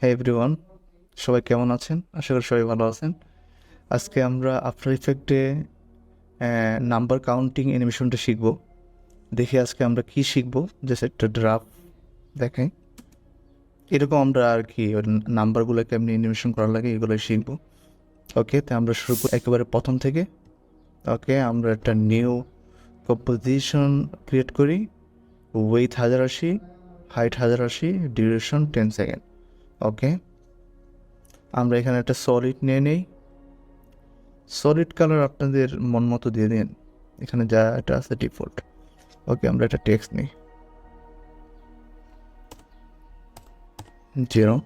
হ্যাঁ এভরিওয়ান, সবাই কেমন আছেন? আশা করি সবাই ভালো আছেন। আজকে আমরা আফটার ইফেক্টে নাম্বার কাউন্টিং অ্যানিমেশনটা শিখব। দেখি আজকে আমরা কি শিখব, জাস্ট একটা ড্রাফট দেখাই। এরকম আমরা আর কি ওই নাম্বারগুলো কেমনি অ্যানিমেশন করা লাগে এগুলোই শিখব। ওকে, তো আমরা শুরু করি একেবারে প্রথম থেকে। ওকে, আমরা একটা নিউ কম্পোজিশন ক্রিয়েট করি। With 1080, height 1080, duration 10 second. Okay, আমরা এখানে একটা সলিড নিয়ে নেই। সলিড কালার আপনাদের মন মতো দিয়ে দিন, এখানে যা এটা আছে ডিফল্ট। ওকে, আমরা একটা টেক্সট নিই 0।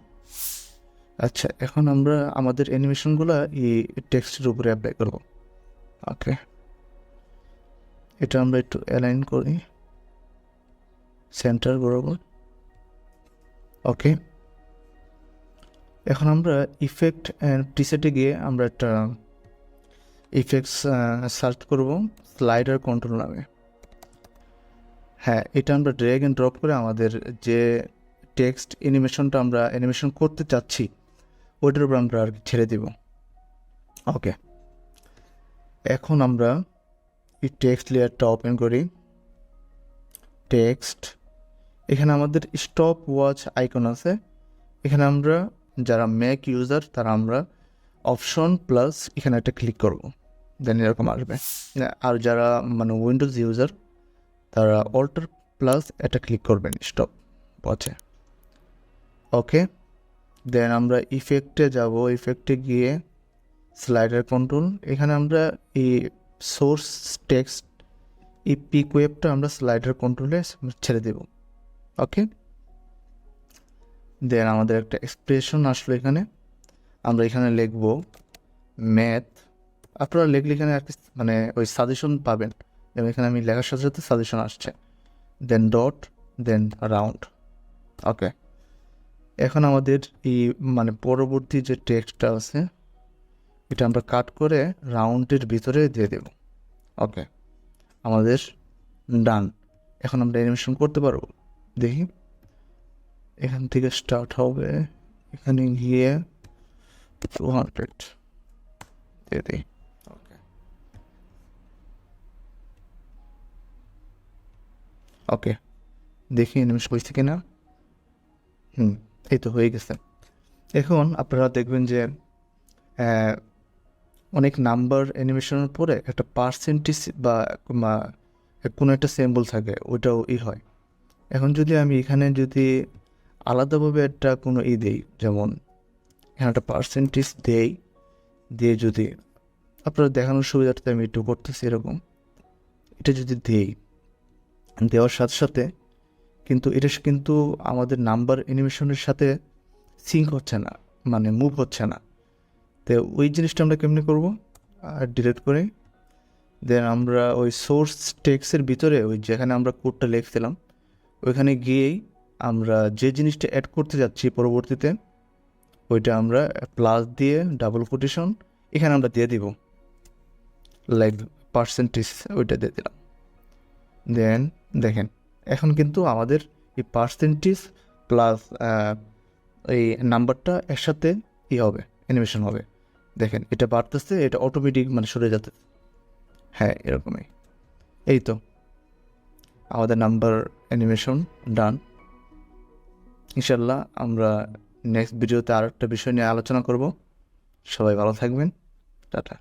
আচ্ছা, এখন আমরা আমাদের অ্যানিমেশনগুলো এই টেক্সটের উপরে অ্যাপ্লাই করব। ওকে, এটা আমরা একটু অ্যালাইন করি সেন্টার বরাবর। ওকে, এখন আমরা ইফেক্ট অ্যান্ড প্রিসেটে গিয়ে আমরা একটা ইফেক্টস সার্চ করব স্লাইডার কন্ট্রোল নামে। হ্যাঁ, এটা আমরা ড্র্যাগ অ্যান্ড ড্রপ করে আমাদের যে টেক্সট অ্যানিমেশনটা আমরা অ্যানিমেশন করতে চাচ্ছি ওইটার উপর আমরা আর কি ছেড়ে দিব। ওকে, এখন আমরা এই টেক্সট লেয়ারটা ওপেন করি। টেক্সট, এখানে আমাদের স্টপ ওয়াচ আইকন আছে। এখানে আমরা যারা ম্যাক ইউজার তারা আমরা অপশন প্লাস এখানে একটা ক্লিক করব, দেন এরকম আসবে। আর যারা মানে উইন্ডোজ ইউজার তারা অল্টার প্লাস এটা ক্লিক করবেন স্টপ ওয়াচে। ওকে, দেন আমরা ইফেক্টে যাব। ইফেক্টে গিয়ে স্লাইডার কন্ট্রোল, এখানে আমরা এই সোর্স টেক্সট এই পিক ওয়েবটা আমরা স্লাইডার কন্ট্রোলে ছেড়ে দেব। ওকে, দেন আমাদের একটা এক্সপ্রেশন আসলো। এখানে আমরা এখানে লিখব ম্যাথ। আপনারা লিখলে এখানে আর কি মানে ওই সাজেশন পাবেন, এবং এখানে আমি লেখার সাথে সাথে সাজেশন আসছে। দেন ডট, দেন রাউন্ড। ওকে, এখন আমাদের এই মানে পরবর্তী যে টেক্সটটা আছে এটা আমরা কাট করে রাউন্ডের ভিতরে দিয়ে দেব। ওকে, আমাদের ডান। এখন আমরা অ্যানিমেশন করতে পারবো। দেখি, এখান থেকে স্টার্ট হবে, এখানে গিয়ে 200 দিয়ে দিই। ওকে, ওকে, দেখি অ্যানিমেশন হয়েছে কিনা। এই তো হয়ে গেছে। এখন আপনারা দেখবেন যে অনেক নাম্বার অ্যানিমেশনের পরে একটা পার্সেন্টেজ বা কোনো একটা সিম্বল থাকে, ওইটাও হয়। এখন যদি আমি এখানে যদি আলাদাভাবে একটা কোনো দেই, যেমন এখানে একটা পার্সেন্টেজ দিয়ে যদি আপনারা দেখানোর সুবিধার্থে আমি একটু করতেছি এরকম, এটা যদি দেওয়ার সাথে সাথে কিন্তু এটা কিন্তু আমাদের নাম্বার অ্যানিমেশনের সাথে সিঙ্ক হচ্ছে না, মানে মুভ হচ্ছে না। তো ওই জিনিসটা আমরা কেমনি করব? ডিলিট করে দেন আমরা ওই সোর্স টেক্সটের ভিতরে ওই যেখানে আমরা কোডটা লিখছিলাম ওইখানে গিয়েই আমরা যে জিনিসটা অ্যাড করতে যাচ্ছি পরবর্তীতে ওইটা আমরা প্লাস দিয়ে ডাবল কোটেশন এখানে আমরা দিয়ে দিব, লাইক পার্সেন্টেজ ওইটা দিয়ে দিলাম। দেন দেখেন এখন কিন্তু আমাদের এই পার্সেন্টেজ প্লাস এই নাম্বারটা একসাথে হবে, অ্যানিমেশন হবে। দেখেন এটা বাড়তেছে, এটা অটোমেটিক মানে সরে যাচ্ছে। হ্যাঁ, এরকমই। এই তো আমাদের নাম্বার অ্যানিমেশন ডান। ইনশাল্লাহ আমরা নেক্সট ভিডিওতে আর একটা বিষয় নিয়ে আলোচনা করব। সবাই ভালো থাকবেন। টাটা।